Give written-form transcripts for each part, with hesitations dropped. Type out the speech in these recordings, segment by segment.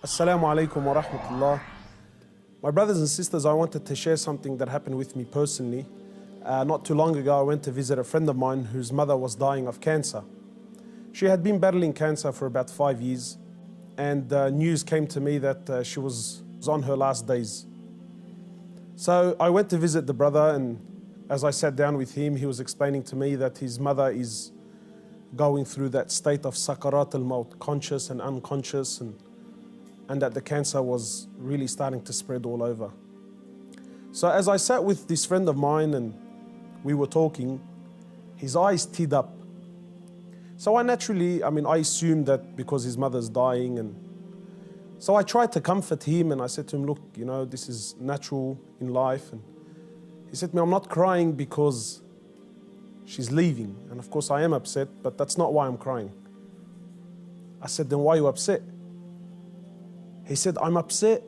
Assalamu alaikum wa rahmatullah. My brothers and sisters, I wanted to share something that happened with me personally. Not too long ago, I went to visit a friend of mine whose mother was dying of cancer. She had been battling cancer for about 5 years, and news came to me that she was on her last days. So I went to visit the brother, and as I sat down with him, he was explaining to me that his mother is going through that state of sakarat al-maut, conscious and unconscious, and that the cancer was really starting to spread all over. So as I sat with this friend of mine and we were talking, his eyes teared up. So I assumed that because his mother's dying, and so I tried to comfort him, and I said to him, look, this is natural in life. And he said to me, I'm not crying because she's leaving. And of course I am upset, but that's not why I'm crying. I said, then why are you upset? He said, I'm upset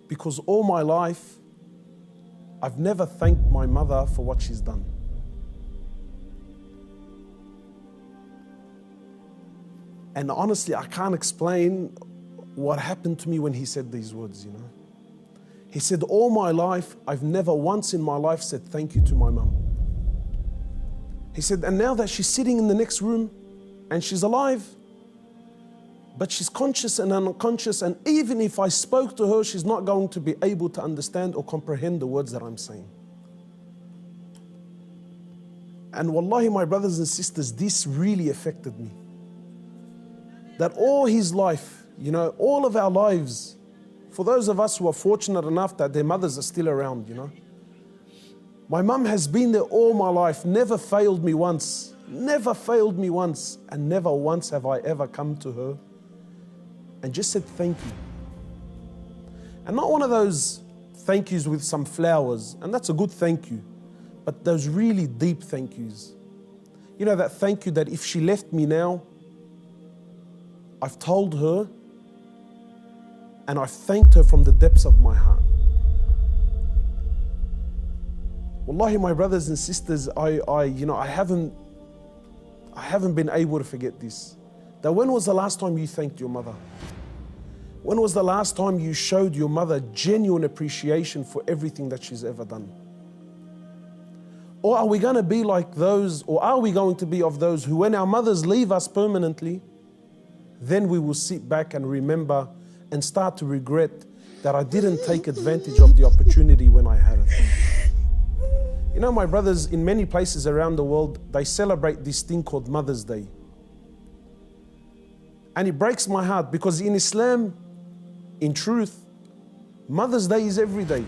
because all my life I've never thanked my mother for what she's done. And honestly, I can't explain what happened to me when he said these words, He said, all my life, I've never once in my life said thank you to my mum. He said, and now that she's sitting in the next room and she's alive, but she's conscious and unconscious, and even if I spoke to her, she's not going to be able to understand or comprehend the words that I'm saying. And wallahi, my brothers and sisters, this really affected me. That all his life, all of our lives, for those of us who are fortunate enough that their mothers are still around, My mum has been there all my life, never failed me once, and never once have I ever come to her and just said thank you. And not one of those thank yous with some flowers, and that's a good thank you, but those really deep thank yous. That thank you that if she left me now, I've told her and I've thanked her from the depths of my heart. Wallahi, my brothers and sisters, I haven't been able to forget this. That when was the last time you thanked your mother? When was the last time you showed your mother genuine appreciation for everything that she's ever done? Or are we going to be like those, or are we going to be of those who, when our mothers leave us permanently, then we will sit back and remember and start to regret that I didn't take advantage of the opportunity when I had it. My brothers, in many places around the world, they celebrate this thing called Mother's Day. And it breaks my heart because in Islam, in truth, Mother's Day is every day.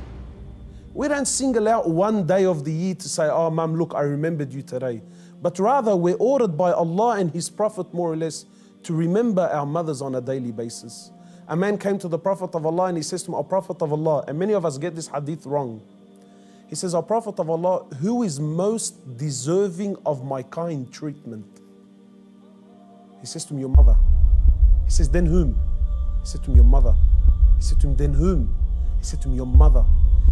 We don't single out one day of the year to say, oh, Mum, look, I remembered you today. But rather, we're ordered by Allah and His Prophet, more or less, to remember our mothers on a daily basis. A man came to the Prophet of Allah and he says to him, O Prophet of Allah, and many of us get this hadith wrong. He says, O Prophet of Allah, who is most deserving of my kind treatment? He says to him, your mother. He says, then whom? He said to him, your mother. He said to him, then whom? He said to him, your mother.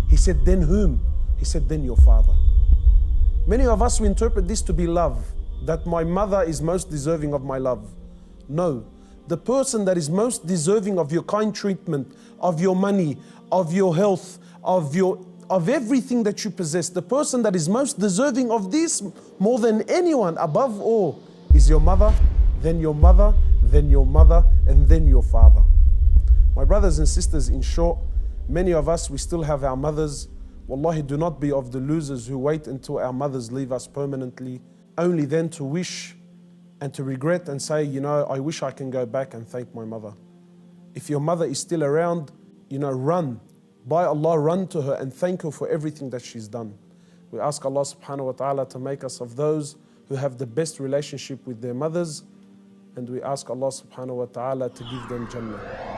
He said, then whom? He said, then your father. Many of us, we interpret this to be love, that my mother is most deserving of my love. No, the person that is most deserving of your kind treatment, of your money, of your health, of everything that you possess, the person that is most deserving of this more than anyone, above all, is your mother, then your mother, then your mother, and then your father. My brothers and sisters, in short, many of us, we still have our mothers. Wallahi, do not be of the losers who wait until our mothers leave us permanently, only then to wish and to regret and say, I wish I can go back and thank my mother. If your mother is still around, run. By Allah, run to her and thank her for everything that she's done. We ask Allah subhanahu wa ta'ala to make us of those who have the best relationship with their mothers, and we ask Allah subhanahu wa ta'ala to give them Jannah.